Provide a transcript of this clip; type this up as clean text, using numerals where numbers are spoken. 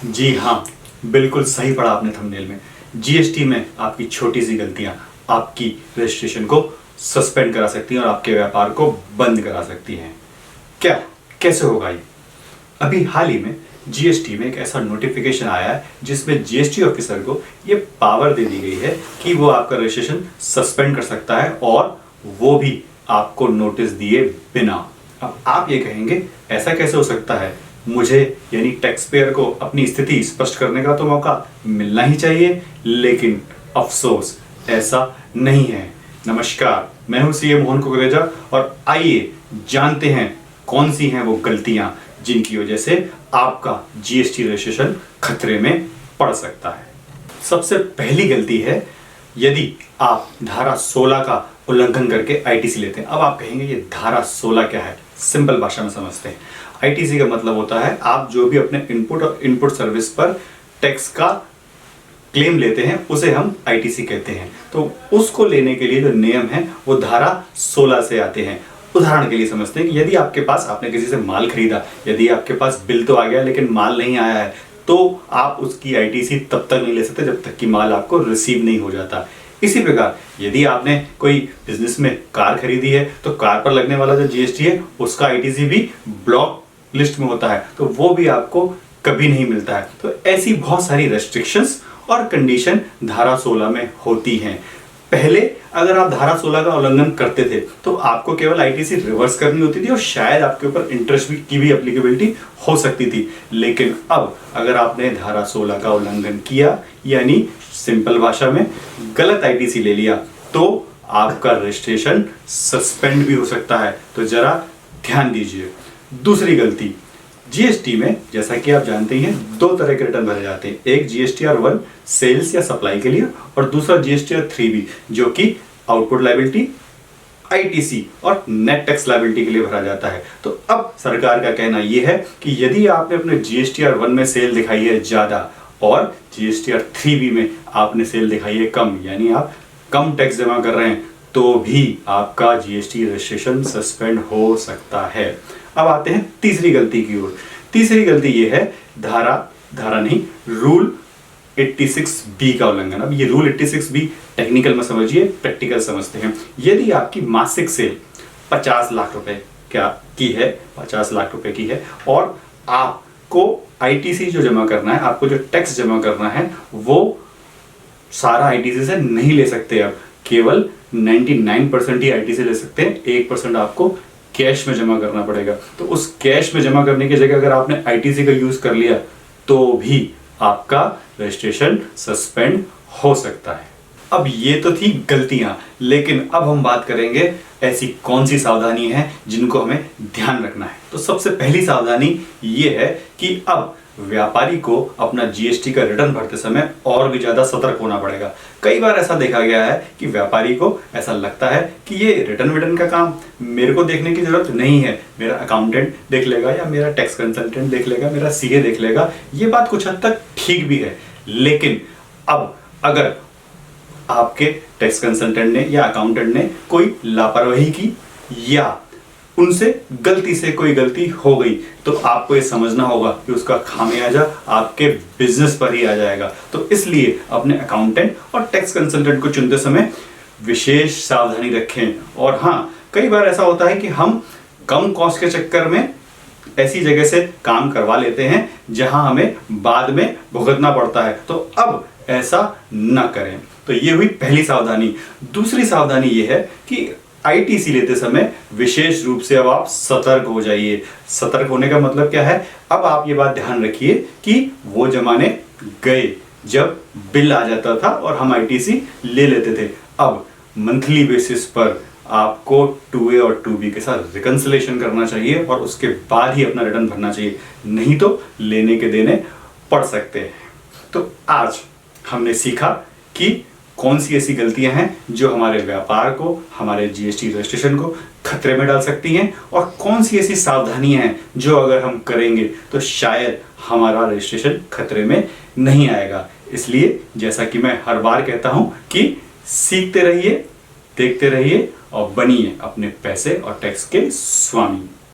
जी हाँ, बिल्कुल सही पढ़ा आपने थंबनेल में। जीएसटी में आपकी छोटी सी गलतियां आपकी रजिस्ट्रेशन को सस्पेंड करा सकती हैं और आपके व्यापार को बंद करा सकती हैं। क्या, कैसे होगा ये? अभी हाल ही में जीएसटी में एक ऐसा नोटिफिकेशन आया है जिसमें जीएसटी ऑफिसर को ये पावर दे दी गई है कि वो आपका रजिस्ट्रेशन सस्पेंड कर सकता है, और वो भी आपको नोटिस दिए बिना। अब आप ये कहेंगे ऐसा कैसे हो सकता है? मुझे यानी टैक्स पेयर को अपनी स्थिति स्पष्ट करने का तो मौका मिलना ही चाहिए, लेकिन अफसोस ऐसा नहीं है। नमस्कार, मैं हूं सीए मोहन कुकरेजा और आइए जानते हैं कौन सी हैं वो गलतियां जिनकी वजह से आपका जीएसटी रजिस्ट्रेशन खतरे में पड़ सकता है। सबसे पहली गलती है यदि आप धारा 16 का उल्लंघन करके आईटीसी लेते हैं। अब आप कहेंगे ये धारा 16 क्या है? सिंपल भाषा में समझते हैं। आईटीसी का मतलब होता है आप जो भी अपने इनपुट और इनपुट सर्विस पर टैक्स का क्लेम लेते हैं उसे हम आईटीसी कहते हैं। तो उसको लेने के लिए जो नियम है वो धारा 16 से आते हैं। उदाहरण के लिए समझते हैं कि यदि आपके पास, आपने किसी से माल खरीदा, यदि आपके पास बिल तो आ गया लेकिन माल नहीं आया है, तो आप उसकी आईटीसी तब तक नहीं ले सकते जब तक कि माल आपको रिसीव नहीं हो जाता। इसी प्रकार यदि आपने कोई बिजनेस में कार खरीदी है तो कार पर लगने वाला जो जीएसटी है उसका आईटीसी भी ब्लॉक लिस्ट में होता है, तो वो भी आपको कभी नहीं मिलता है। तो ऐसी बहुत सारी रेस्ट्रिक्शंस और कंडीशन धारा 16 में होती हैं। पहले अगर आप धारा 16 का उल्लंघन करते थे तो आपको केवल आईटीसी रिवर्स करनी होती थी और शायद आपके ऊपर इंटरेस्ट की भी एप्लीकेबिलिटी हो सकती थी। लेकिन अब अगर आपने धारा 16 का उल्लंघन किया, यानी सिंपल भाषा में गलत आईटीसी ले लिया, तो आपका रजिस्ट्रेशन सस्पेंड भी हो सकता है। तो जरा ध्यान दीजिए। दूसरी गलती, जीएसटी में जैसा कि आप जानते हैं दो तरह के रिटर्न भरे जाते हैं। एक जीएसटीआर 1 सेल्स या सप्लाई के लिए, और दूसरा जीएसटीआर 3B जो कि आउटपुट लायबिलिटी, आईटीसी और नेट टैक्स लायबिलिटी के लिए भरा जाता है। तो अब सरकार का कहना यह है कि यदि आपने अपने जीएसटीआर 1 में सेल दिखाई है ज्यादा और जीएसटीआर 3B में आपने सेल दिखाई है कम, यानी आप कम टैक्स जमा कर रहे हैं, तो भी आपका जीएसटी रजिस्ट्रेशन सस्पेंड हो सकता है। अब आते हैं तीसरी गलती की ओर। तीसरी गलती यह है धारा नहीं, रूल 86B का उल्लंघन। अब ये रूल 86B टेक्निकल में समझिए, प्रैक्टिकल समझते हैं। यदि आपकी मासिक सेल 50 लाख रुपए की है, 50 लाख रुपए की है, और आपको आईटीसी जो जमा करना है, आपको जो टैक्स जमा करना है, वो सारा आईटीसी से नहीं ले सकते। अब केवल 99% ही आईटीसी ले सकते हैं, 1% आपको कैश में जमा करना पड़ेगा। तो उस कैश में जमा करने की जगह अगर आपने आईटीसी का यूज कर लिया तो भी आपका रजिस्ट्रेशन सस्पेंड हो सकता है। अब ये तो थी गलतियां, लेकिन अब हम बात करेंगे ऐसी कौन सी सावधानी है जिनको हमें ध्यान रखना है। तो सबसे पहली सावधानी ये है कि अब व्यापारी को अपना जीएसटी का रिटर्न भरते समय और भी ज्यादा सतर्क होना पड़ेगा। कई बार ऐसा देखा गया है कि व्यापारी को ऐसा लगता है कि ये रिटर्न विटर्न का काम मेरे को देखने की जरूरत नहीं है, मेरा अकाउंटेंट देख लेगा या मेरा टैक्स कंसल्टेंट देख लेगा, मेरा सीए देख लेगा। ये बात कुछ हद तक ठीक भी है, लेकिन अब अगर आपके टैक्स कंसल्टेंट ने या अकाउंटेंट ने कोई लापरवाही की या उनसे गलती से कोई गलती हो गई, तो आपको ये समझना होगा कि उसका खामियाजा आपके बिजनेस पर ही आ जाएगा। तो इसलिए अपने अकाउंटेंट और टैक्स कंसल्टेंट को चुनते समय विशेष सावधानी रखें। और हाँ, कई बार ऐसा होता है कि हम कम कॉस्ट के चक्कर में ऐसी जगह से काम करवा लेते हैं जहां हमें बाद में भुगतना पड़ता है। तो अब ऐसा न करें। तो ये हुई पहली सावधानी। दूसरी सावधानी ये है कि आईटीसी लेते समय विशेष रूप से अब आप सतर्क हो जाइए। सतर्क होने का मतलब क्या है? अब आप ये बात ध्यान रखिए कि वो जमाने गए जब बिल आ जाता था और हम आईटीसी ले लेते थे। अब मंथली बेसिस पर आपको 2A और 2B के साथ रिकंसिलेशन करना चाहिए और उसके बाद ही अपना रिटर्न भरना चाहिए, नहीं तो लेने के देने पड़ सकते हैं। तो आज हमने सीखा कि कौन सी ऐसी गलतियां हैं जो हमारे व्यापार को, हमारे जीएसटी रजिस्ट्रेशन को खतरे में डाल सकती हैं, और कौन सी ऐसी सावधानियां हैं जो अगर हम करेंगे तो शायद हमारा रजिस्ट्रेशन खतरे में नहीं आएगा। इसलिए जैसा कि मैं हर बार कहता हूं कि सीखते रहिए, देखते रहिए और बनिए अपने पैसे और टैक्स के स्वामी।